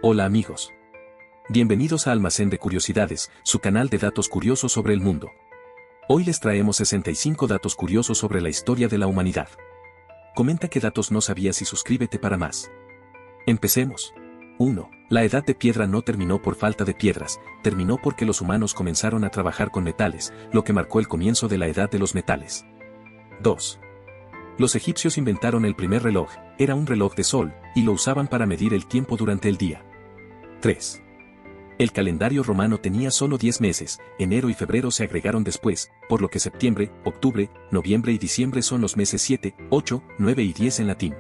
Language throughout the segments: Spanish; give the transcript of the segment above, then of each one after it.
Hola amigos. Bienvenidos a Almacén de Curiosidades, su canal de datos curiosos sobre el mundo. Hoy les traemos 65 datos curiosos sobre la historia de la humanidad. Comenta qué datos no sabías y suscríbete para más. Empecemos. 1. La edad de piedra no terminó por falta de piedras, terminó porque los humanos comenzaron a trabajar con metales, lo que marcó el comienzo de la edad de los metales. 2. Los egipcios inventaron el primer reloj, era un reloj de sol, y lo usaban para medir el tiempo durante el día. 3. El calendario romano tenía solo 10 meses, enero y febrero se agregaron después, por lo que septiembre, octubre, noviembre y diciembre son los meses 7, 8, 9 y 10 en latín.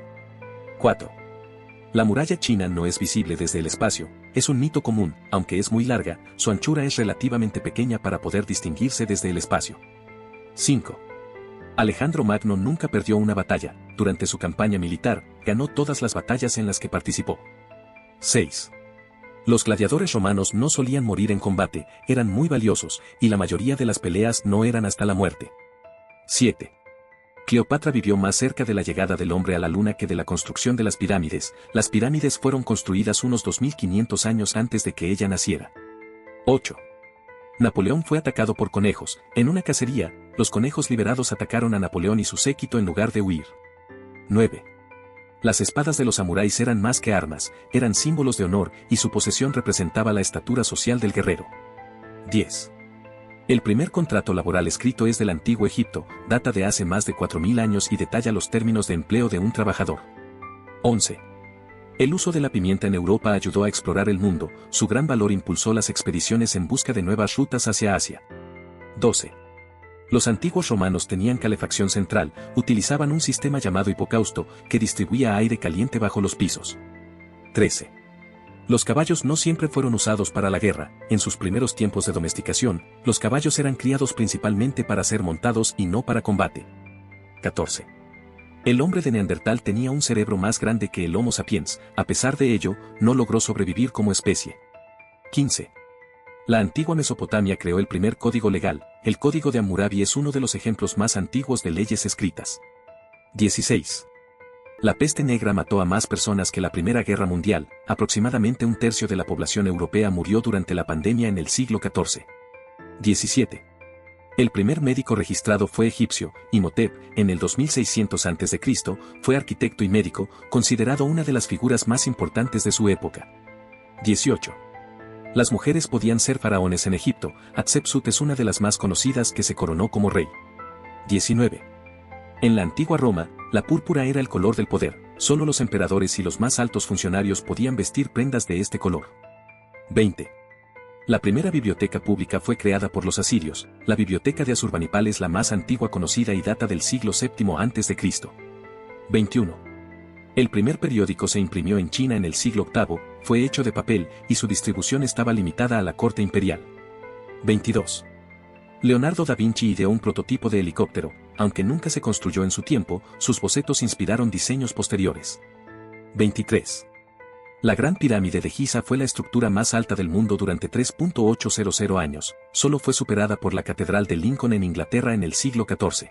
4. La muralla china no es visible desde el espacio, es un mito común, aunque es muy larga, su anchura es relativamente pequeña para poder distinguirse desde el espacio. 5. Alejandro Magno nunca perdió una batalla, durante su campaña militar, ganó todas las batallas en las que participó. 6. Los gladiadores romanos no solían morir en combate, eran muy valiosos, y la mayoría de las peleas no eran hasta la muerte. 7. Cleopatra vivió más cerca de la llegada del hombre a la luna que de la construcción de las pirámides fueron construidas unos 2500 años antes de que ella naciera. 8. Napoleón fue atacado por conejos, en una cacería, los conejos liberados atacaron a Napoleón y su séquito en lugar de huir. 9. Las espadas de los samuráis eran más que armas, eran símbolos de honor y su posesión representaba la estatura social del guerrero. 10. El primer contrato laboral escrito es del Antiguo Egipto, data de hace más de 4000 años y detalla los términos de empleo de un trabajador. 11. El uso de la pimienta en Europa ayudó a explorar el mundo, su gran valor impulsó las expediciones en busca de nuevas rutas hacia Asia. 12. Los antiguos romanos tenían calefacción central, utilizaban un sistema llamado hipocausto, que distribuía aire caliente bajo los pisos. 13. Los caballos no siempre fueron usados para la guerra, en sus primeros tiempos de domesticación, los caballos eran criados principalmente para ser montados y no para combate. 14. El hombre de Neandertal tenía un cerebro más grande que el Homo sapiens, a pesar de ello, no logró sobrevivir como especie. 15. La antigua Mesopotamia creó el primer código legal, el Código de Hammurabi es uno de los ejemplos más antiguos de leyes escritas. 16. La peste negra mató a más personas que la Primera Guerra Mundial, aproximadamente un tercio de la población europea murió durante la pandemia en el siglo XIV. 17. El primer médico registrado fue egipcio, Imhotep, en el 2600 a.C., fue arquitecto y médico, considerado una de las figuras más importantes de su época. 18. Las mujeres podían ser faraones en Egipto, Hatshepsut es una de las más conocidas que se coronó como rey. 19. En la antigua Roma, la púrpura era el color del poder, solo los emperadores y los más altos funcionarios podían vestir prendas de este color. 20. La primera biblioteca pública fue creada por los asirios, la biblioteca de Asurbanipal es la más antigua conocida y data del siglo VII a.C. 21. El primer periódico se imprimió en China en el siglo VIII, fue hecho de papel, y su distribución estaba limitada a la corte imperial. 22. Leonardo da Vinci ideó un prototipo de helicóptero, aunque nunca se construyó en su tiempo, sus bocetos inspiraron diseños posteriores. 23. La Gran Pirámide de Giza fue la estructura más alta del mundo durante 3.800 años, solo fue superada por la Catedral de Lincoln en Inglaterra en el siglo XIV.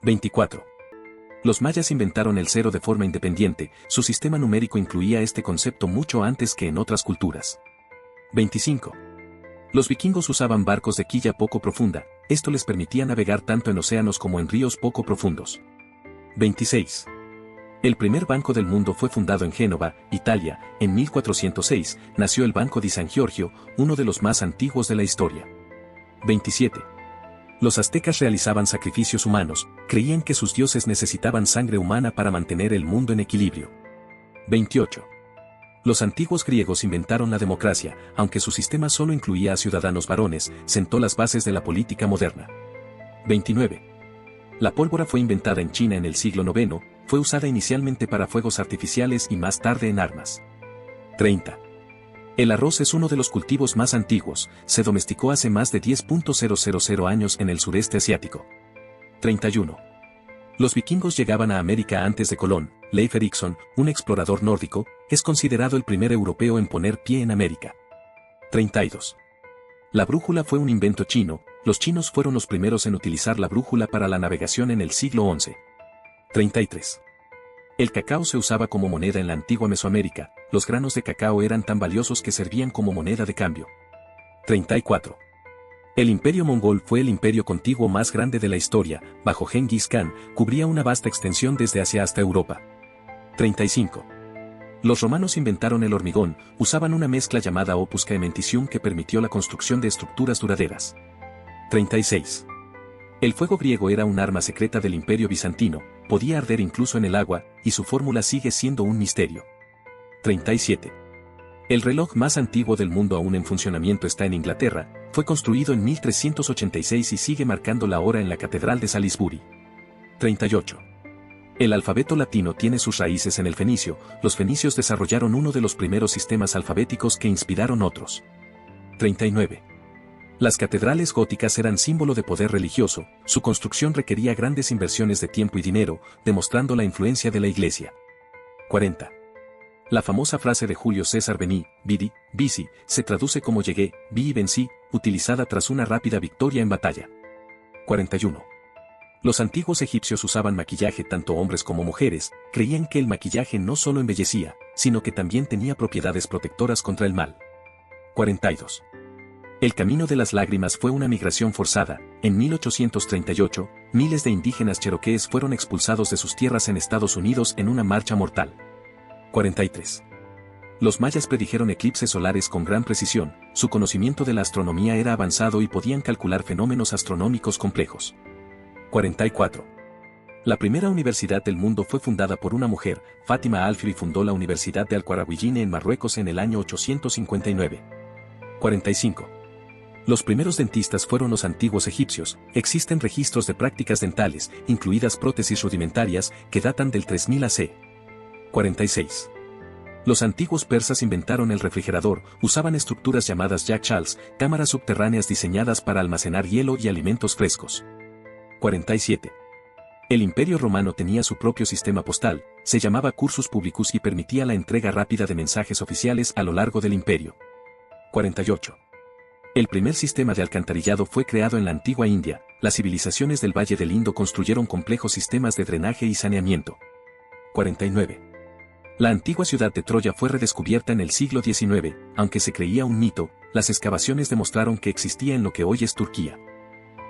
24. Los mayas inventaron el cero de forma independiente, su sistema numérico incluía este concepto mucho antes que en otras culturas. 25. Los vikingos usaban barcos de quilla poco profunda, esto les permitía navegar tanto en océanos como en ríos poco profundos. 26. El primer banco del mundo fue fundado en Génova, Italia, en 1406, nació el Banco di San Giorgio, uno de los más antiguos de la historia. 27. Los aztecas realizaban sacrificios humanos, creían que sus dioses necesitaban sangre humana para mantener el mundo en equilibrio. 28. Los antiguos griegos inventaron la democracia, aunque su sistema solo incluía a ciudadanos varones, sentó las bases de la política moderna. 29. La pólvora fue inventada en China en el siglo IX, fue usada inicialmente para fuegos artificiales y más tarde en armas. 30. El arroz es uno de los cultivos más antiguos, se domesticó hace más de 10.000 años en el sureste asiático. 31. Los vikingos llegaban a América antes de Colón, Leif Erikson, un explorador nórdico, es considerado el primer europeo en poner pie en América. 32. La brújula fue un invento chino, los chinos fueron los primeros en utilizar la brújula para la navegación en el siglo XI. 33. El cacao se usaba como moneda en la antigua Mesoamérica, los granos de cacao eran tan valiosos que servían como moneda de cambio. 34. El imperio mongol fue el imperio contiguo más grande de la historia, bajo Genghis Khan, cubría una vasta extensión desde Asia hasta Europa. 35. Los romanos inventaron el hormigón, usaban una mezcla llamada opus caementicium que permitió la construcción de estructuras duraderas. 36. El fuego griego era un arma secreta del imperio bizantino, podía arder incluso en el agua, y su fórmula sigue siendo un misterio. 37. El reloj más antiguo del mundo aún en funcionamiento está en Inglaterra, fue construido en 1386 y sigue marcando la hora en la Catedral de Salisbury. 38. El alfabeto latino tiene sus raíces en el fenicio, los fenicios desarrollaron uno de los primeros sistemas alfabéticos que inspiraron otros. 39. Las catedrales góticas eran símbolo de poder religioso, su construcción requería grandes inversiones de tiempo y dinero, demostrando la influencia de la Iglesia. 40. La famosa frase de Julio César veni, vidi, vici, se traduce como llegué, vi y vencí, utilizada tras una rápida victoria en batalla. 41. Los antiguos egipcios usaban maquillaje tanto hombres como mujeres, creían que el maquillaje no solo embellecía, sino que también tenía propiedades protectoras contra el mal. 42. El camino de las lágrimas fue una migración forzada. En 1838, miles de indígenas cherokees fueron expulsados de sus tierras en Estados Unidos en una marcha mortal. 43. Los mayas predijeron eclipses solares con gran precisión, su conocimiento de la astronomía era avanzado y podían calcular fenómenos astronómicos complejos. 44. La primera universidad del mundo fue fundada por una mujer, Fátima Al-Fihri fundó la Universidad de Al-Qarawiyyin en Marruecos en el año 859. 45. Los primeros dentistas fueron los antiguos egipcios, existen registros de prácticas dentales, incluidas prótesis rudimentarias, que datan del 3000 AC. 46. Los antiguos persas inventaron el refrigerador, usaban estructuras llamadas yakshals, cámaras subterráneas diseñadas para almacenar hielo y alimentos frescos. 47. El Imperio Romano tenía su propio sistema postal, se llamaba Cursus Publicus y permitía la entrega rápida de mensajes oficiales a lo largo del imperio. 48. El primer sistema de alcantarillado fue creado en la antigua India, las civilizaciones del Valle del Indo construyeron complejos sistemas de drenaje y saneamiento. 49. La antigua ciudad de Troya fue redescubierta en el siglo XIX, aunque se creía un mito, las excavaciones demostraron que existía en lo que hoy es Turquía.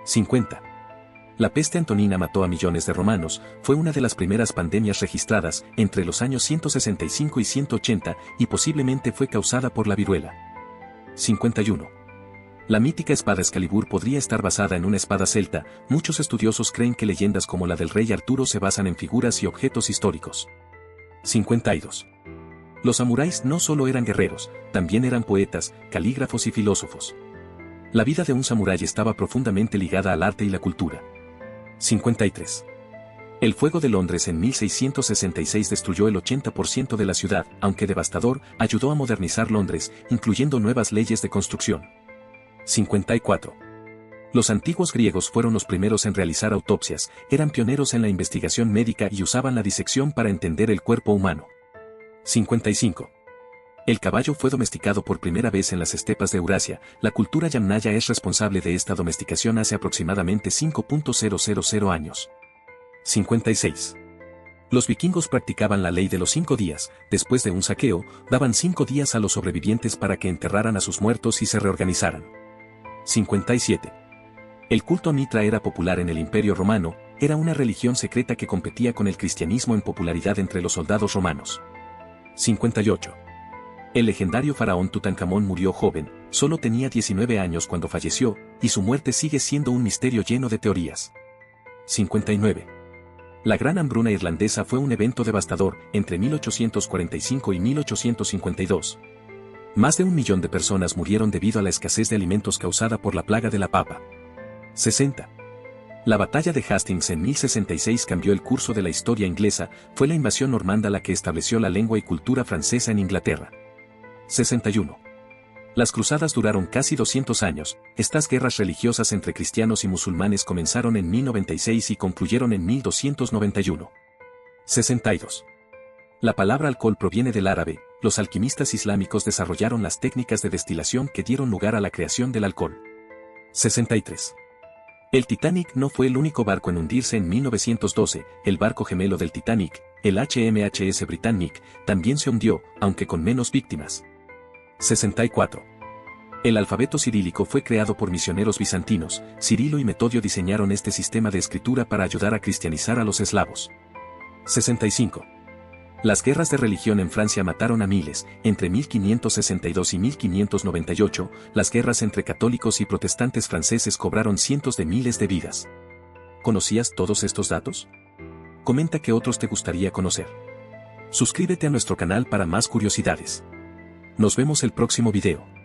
50. La peste antonina mató a millones de romanos, fue una de las primeras pandemias registradas, entre los años 165 y 180, y posiblemente fue causada por la viruela. 51. La mítica espada Excalibur podría estar basada en una espada celta, muchos estudiosos creen que leyendas como la del rey Arturo se basan en figuras y objetos históricos. 52. Los samuráis no solo eran guerreros, también eran poetas, calígrafos y filósofos. La vida de un samurái estaba profundamente ligada al arte y la cultura. 53. El fuego de Londres en 1666 destruyó el 80% de la ciudad, aunque devastador, ayudó a modernizar Londres, incluyendo nuevas leyes de construcción. 54. Los antiguos griegos fueron los primeros en realizar autopsias, eran pioneros en la investigación médica y usaban la disección para entender el cuerpo humano. 55. El caballo fue domesticado por primera vez en las estepas de Eurasia, la cultura yamnaya es responsable de esta domesticación hace aproximadamente 5.000 años. 56. Los vikingos practicaban la ley de los 5 días, después de un saqueo, daban 5 días a los sobrevivientes para que enterraran a sus muertos y se reorganizaran. 57. El culto a Mitra era popular en el Imperio Romano, era una religión secreta que competía con el cristianismo en popularidad entre los soldados romanos. 58. El legendario faraón Tutankamón murió joven, solo tenía 19 años cuando falleció, y su muerte sigue siendo un misterio lleno de teorías. 59. La Gran Hambruna Irlandesa fue un evento devastador, entre 1845 y 1852. Más de 1 millón de personas murieron debido a la escasez de alimentos causada por la plaga de la papa. 60. La batalla de Hastings en 1066 cambió el curso de la historia inglesa, fue la invasión normanda la que estableció la lengua y cultura francesa en Inglaterra. 61. Las cruzadas duraron casi 200 años, estas guerras religiosas entre cristianos y musulmanes comenzaron en 1096 y concluyeron en 1291. 62. La palabra alcohol proviene del árabe, los alquimistas islámicos desarrollaron las técnicas de destilación que dieron lugar a la creación del alcohol. 63. El Titanic no fue el único barco en hundirse en 1912, el barco gemelo del Titanic, El HMHS Britannic también se hundió, aunque con menos víctimas. 64. El alfabeto cirílico fue creado por misioneros bizantinos. Cirilo y Metodio diseñaron este sistema de escritura para ayudar a cristianizar a los eslavos. 65. Las guerras de religión en Francia mataron a miles. Entre 1562 y 1598, las guerras entre católicos y protestantes franceses cobraron cientos de miles de vidas. ¿Conocías todos estos datos? Comenta qué otros te gustaría conocer. Suscríbete a nuestro canal para más curiosidades. Nos vemos el próximo video.